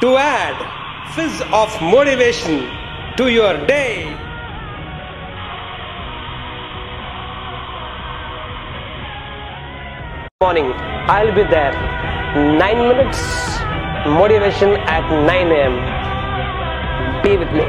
To add fizz of motivation to your day. Morning, I'll be there. 9 minutes motivation at 9 a.m. Be with me.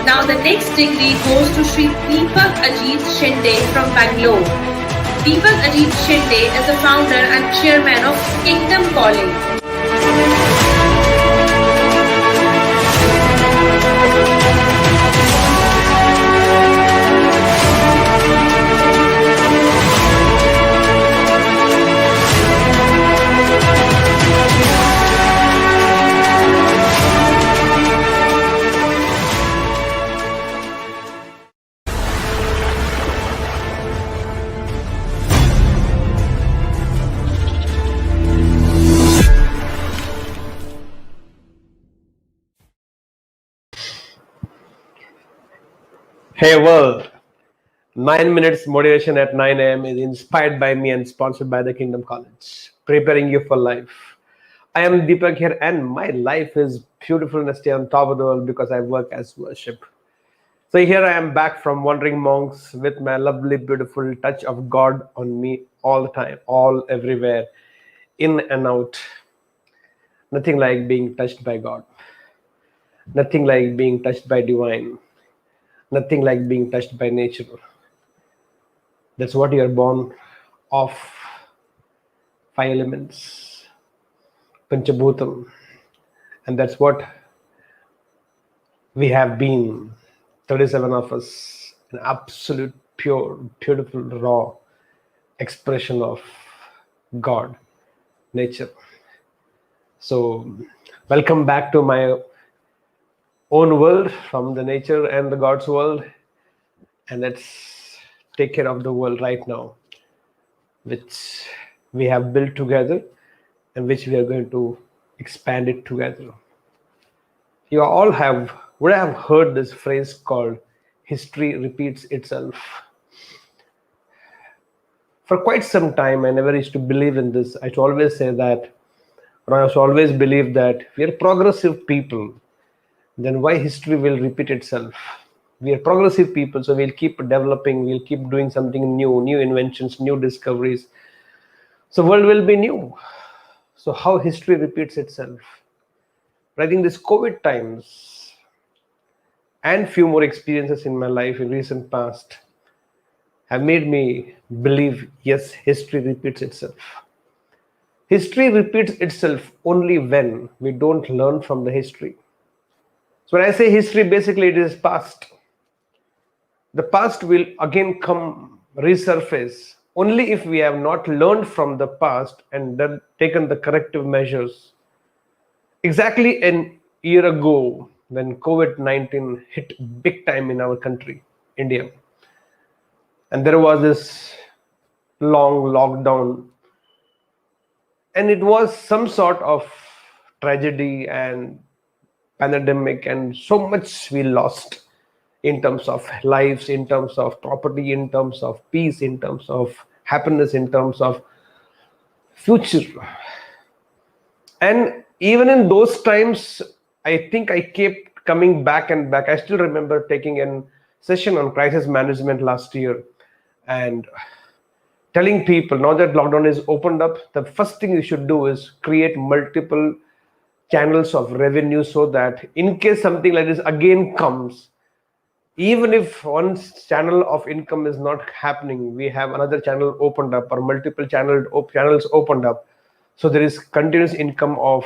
Now the next degree goes to Sri Deepak Shinde from Bangalore. Deepak Shinde is the founder and chairman of Kingdom College. Hey world, 9 minutes motivation at 9 a.m. is inspired by me and sponsored by the Kingdom College, preparing you for life. I am Deepak here, and my life is beautiful and I stay on top of the world because I work as worship. So here I am back from wandering monks with my lovely, beautiful touch of God on me all the time, all everywhere, in and out. Nothing like being touched by God. Nothing like being touched by divine. Nothing like being touched by nature. That's what you are born of. 5 elements, Panchabhutam. And that's what we have been, 37 of us, an absolute, pure, beautiful, raw expression of God, nature. So, welcome back to my own world from the nature and the God's world, and let's take care of the world right now, which we have built together and which we are going to expand it together. You all would have heard this phrase called history repeats itself. For quite some time, I never used to believe in this. I used to always say that, or I used to always believe that we are progressive people. Then why history will repeat itself? We are progressive people, so we'll keep developing, we'll keep doing something new inventions, new discoveries. So world will be new. So how history repeats itself? But I think this COVID times and few more experiences in my life in recent past have made me believe, yes, history repeats itself. History repeats itself only when we don't learn from the history. So when I say history, basically it is past. The past will again come resurface only if we have not learned from the past and then taken the corrective measures. Exactly an year ago, when COVID-19 hit big time in our country, India, and there was this long lockdown, and it was some sort of tragedy and pandemic, and so much we lost in terms of lives, in terms of property, in terms of peace, in terms of happiness, in terms of future. And Even in those times, I think I kept coming back and back. I still remember taking a session on crisis management last year and telling people now that lockdown is opened up, the first thing you should do is create multiple channels of revenue so that in case something like this again comes, even if one channel of income is not happening, we have another channel opened up or multiple channels opened up, so there is continuous income of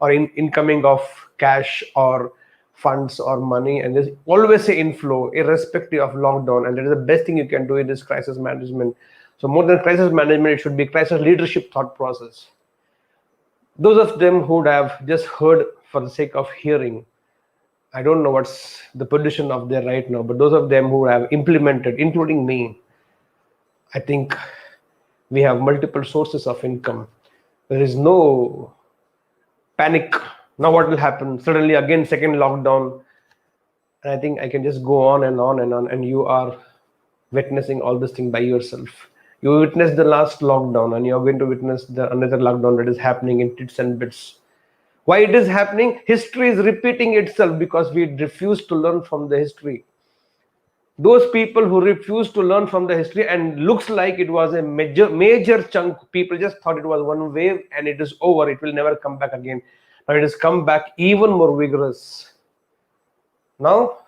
or incoming of cash or funds or money, and there's always a inflow irrespective of lockdown, and that is the best thing you can do in this crisis management. So more than crisis management, it should be crisis leadership thought process. Those of them who would have just heard for the sake of hearing, I don't know what's the position of there right now, but those of them who have implemented, including me, I think we have multiple sources of income. There is no panic. Now what will happen? Suddenly again second lockdown. And I think I can just go on and on and on. And you are witnessing all this thing by yourself. You witnessed the last lockdown and you're going to witness the another lockdown that is happening in bits and bits. Why it is happening? History is repeating itself because we refuse to learn from the history. Those people who refuse to learn from the history, and looks like it was a major chunk, people just thought it was one wave and it is over, it will never come back again. Now it has come back even more vigorous. Now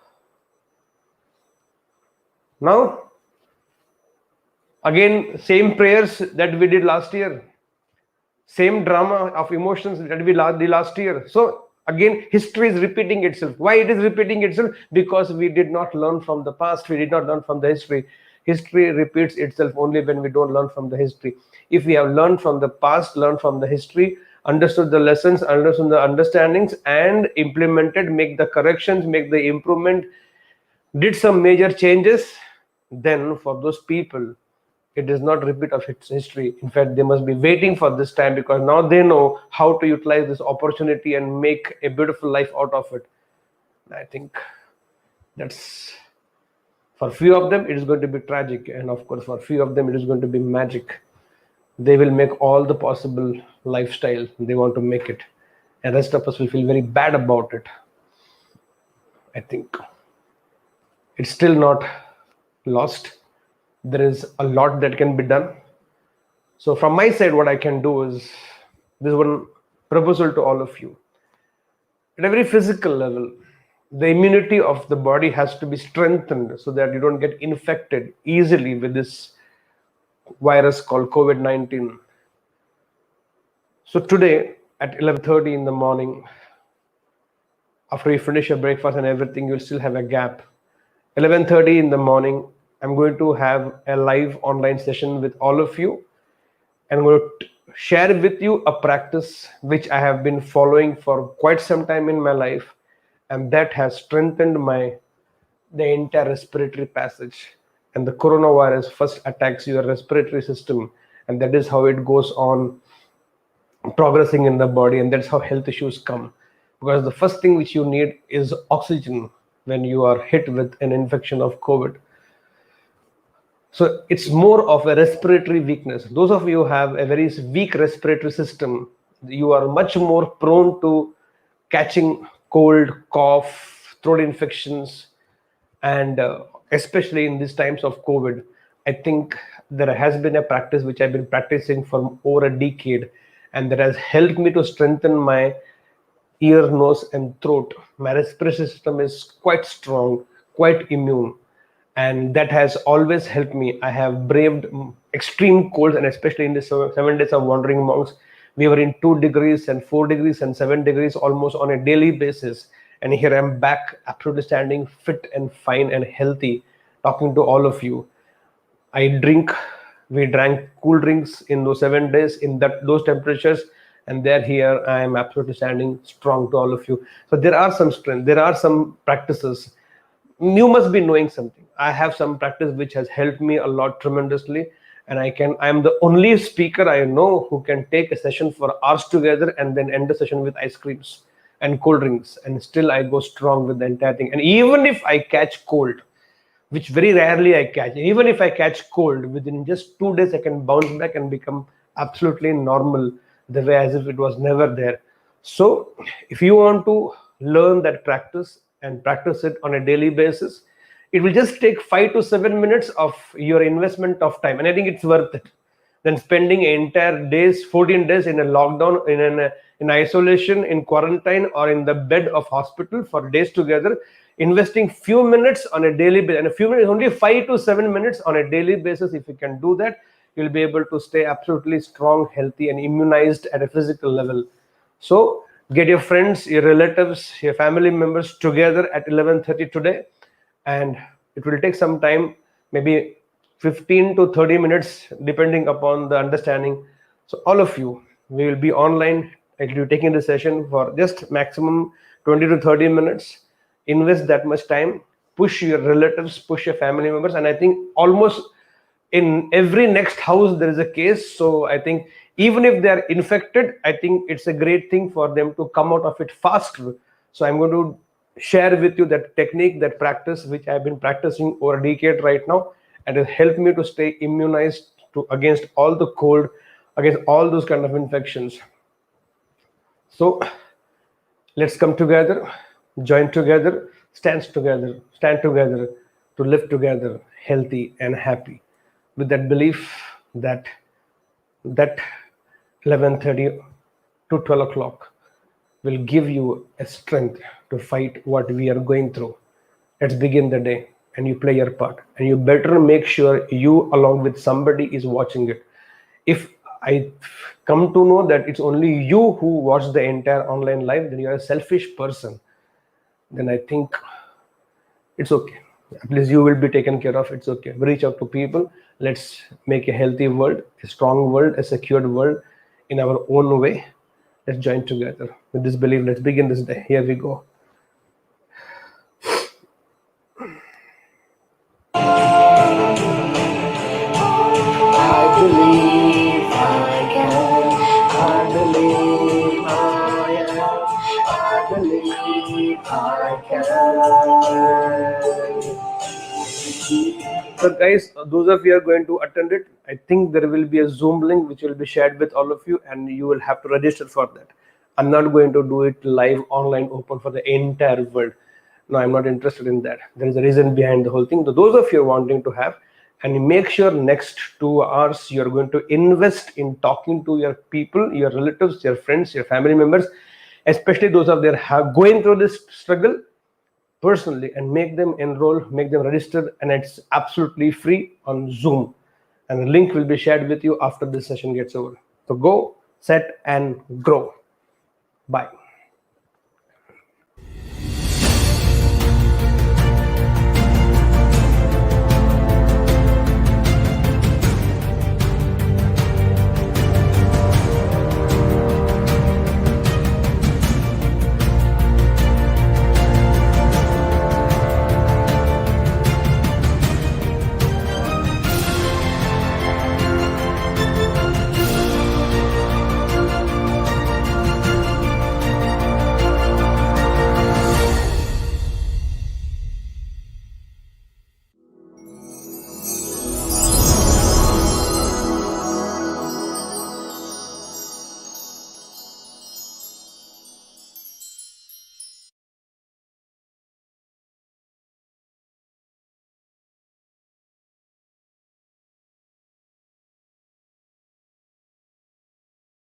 again same prayers that we did last year, same drama of emotions that we did last year. So again history is repeating itself. Why it is repeating itself? Because we did not learn from the past, we did not learn from the history. History repeats itself only when we don't learn from the history. If we have learned from the past, learned from the history, understood the lessons, understood the understandings, and implemented, make the corrections, make the improvement, did some major changes, then for those people it is not repeat of its history. In fact, they must be waiting for this time because now they know how to utilize this opportunity and make a beautiful life out of it. I think that's, for few of them it is going to be tragic, and of course for few of them it is going to be magic. They will make all the possible lifestyle they want to make it, and rest of us will feel very bad about it. I think it's still not lost. There is a lot that can be done. So from my side, what I can do is this one proposal to all of you. At a very physical level, the immunity of the body has to be strengthened so that you don't get infected easily with this virus called COVID-19. So today at 11:30 in the morning, after you finish your breakfast and everything, you'll still have a gap. 11:30 in the morning, I'm going to have a live online session with all of you. And I'm going to share with you a practice which I have been following for quite some time in my life, and that has strengthened the entire respiratory passage. And the coronavirus first attacks your respiratory system, and that is how it goes on progressing in the body, and that's how health issues come. Because the first thing which you need is oxygen when you are hit with an infection of COVID. So it's more of a respiratory weakness. Those of you who have a very weak respiratory system, you are much more prone to catching cold, cough, throat infections, and especially in these times of COVID. I think there has been a practice which I've been practicing for over a decade, and that has helped me to strengthen my ear, nose, and throat. My respiratory system is quite strong, quite immune, and that has always helped me. I have braved extreme colds, and especially in the 7 days of wandering monks, we were in 2 degrees and 4 degrees and 7 degrees almost on a daily basis. And here I'm back, absolutely standing fit and fine and healthy, talking to all of you. We drank cool drinks in those 7 days in those temperatures, and here I am absolutely standing strong to all of you. So there are some strength, there are some practices. You must be knowing something. I have some practice which has helped me a lot tremendously, and I am the only speaker I know who can take a session for hours together and then end the session with ice creams and cold drinks, and still I go strong with the entire thing. And even if I catch cold, which very rarely I catch, even if I catch cold, within just 2 days I can bounce back and become absolutely normal, the way as if it was never there. So if you want to learn that practice and practice it on a daily basis, it will just take 5 to 7 minutes of your investment of time, and I think it's worth it. Than spending entire days, 14 days in a lockdown, in isolation, in quarantine, or in the bed of hospital for days together, investing few minutes on a daily basis, and a few minutes, only 5 to 7 minutes on a daily basis. If you can do that, you'll be able to stay absolutely strong, healthy, and immunized at a physical level. So get your friends, your relatives, your family members together at 11:30 today, and it will take some time, maybe 15 to 30 minutes, depending upon the understanding. So all of you, we will be online. I'll be taking the session for just maximum 20 to 30 minutes. Invest that much time. Push your relatives, push your family members, and I think almost in every next house there is a case. So I think even if they are infected, I think it's a great thing for them to come out of it faster. So I'm going to share with you that technique, that practice which I've been practicing over a decade right now, and it helped me to stay immunized to against all the cold, against all those kind of infections. So let's come together, join together, stand together to live together, healthy and happy, with that belief that that 11:30 to 12 o'clock will give you a strength to fight what we are going through. Let's begin the day, and you play your part, and you better make sure you along with somebody is watching it. If I come to know that it's only you who watch the entire online live, then you're a selfish person. Then I think it's okay. At least you will be taken care of. It's okay. Reach out to people. Let's make a healthy world, a strong world, a secured world in our own way. Let's join together with this belief. Let's begin this day. Here we go. I believe I can. I believe I am. I believe I can. So guys, those of you are going to attend it, I think there will be a Zoom link which will be shared with all of you, and you will have to register for that. I'm not going to do it live online open for the entire world. No, I'm not interested in that. There is a reason behind the whole thing. So those of you wanting to have, and you make sure next 2 hours you're going to invest in talking to your people, your relatives, your friends, your family members, especially those of them going through this struggle personally, and make them enroll, make them register, and it's absolutely free on Zoom. And the link will be shared with you after this session gets over. So go, set, and grow. Bye.